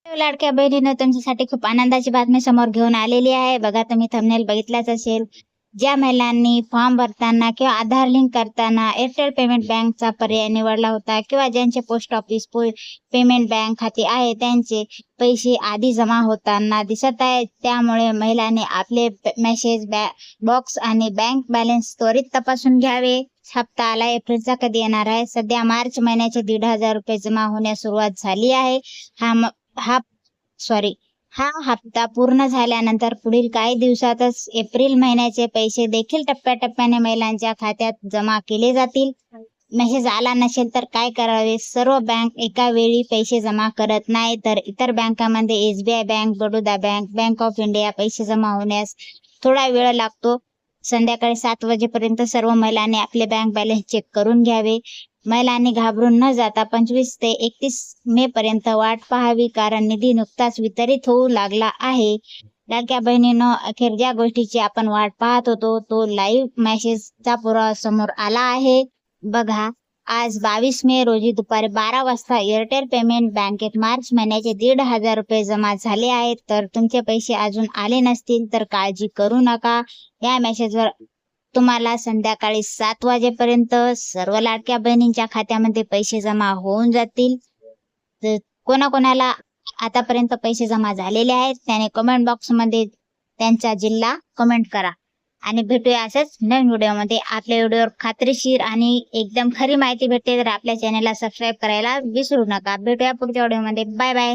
लाडक्या बहिणीनं तुमच्यासाठी खूप आनंदाची बातमी समोर घेऊन आलेली आहे. बघा, तुम्ही थंबनेल बघितलाच असेल. ज्या महिलांनी फॉर्म भरताना किंवा आधार लिंक करताना एअरटेल पेमेंट बँकचा पर्याय निवडला होता किंवा ज्यांचे पोस्ट ऑफिस पेमेंट बँक खाते आहे त्यांचे पैसे आधी जमा होताना दिसत आहेत. त्यामुळे महिलांनी आपले मेसेज बॉक्स आणि बँक बॅलन्स त्वरित तपासून घ्यावे. हप्ता आला, एप्रिलचा कधी येणार आहे? सध्या मार्च महिन्याचे 1,500 रुपये जमा होण्यास सुरुवात झाली आहे. हा हप्ता पूर्ण झाल्यानंतर पुढील काही दिवसातच एप्रिल महिन्याचे पैसे देखील टप्प्याटप्प्याने महिलांच्या खात्यात जमा केले जातील. मेसेज आला नसेल तर काय करावे? सर्व बँक एका वेळी पैसे जमा करत नाही, तर इतर बँकांमध्ये SBI bank, Baroda bank, bank of India पैसे जमा होण्यास थोडा वेळ लागतो. संध्याकाळी 7 वाजेपर्यंत सर्व महिलांनी आपले बँक बॅलन्स चेक करून घ्यावे. महिलांनी घाबरून न जाता 25 ते 31 मे पर्यंत वाट पाहावी, कारण निधी नुकताच वितरित होऊ लागला आहे. लाडक्या बहिणीनं, अखेर ज्या गोष्टीची आपण वाट पाहत होतो तो लाईव्ह मेसेजचा पुरावा समोर आला आहे. बघा, आज 22 मे रोजी दुपारी 12 वाजता एअरटेल पेमेंट बँकेत मार्च महिन्याचे 1,500 रुपये जमा झाले आहेत. तर तुमचे पैसे अजून आले नसतील तर काळजी करू नका. या मेसेजवर तुम्हाला संध्याकाळी 7 वाजेपर्यंत सर्व लाडक्या बहिणींच्या खात्यामध्ये पैसे जमा होऊन जातील. तर कोणाकोणाला आतापर्यंत पैसे जमा झालेले आहेत त्याने कमेंट बॉक्समध्ये त्यांचा जिल्हा कमेंट करा. आणि भेटूया असंच नवीन व्हिडिओमध्ये. आपल्या व्हिडिओवर खात्रीशीर आणि एकदम खरी माहिती भेटते तर आपल्या चॅनलला सबस्क्राईब करायला विसरू नका. भेटूया पुढच्या व्हिडिओमध्ये. Bye bye.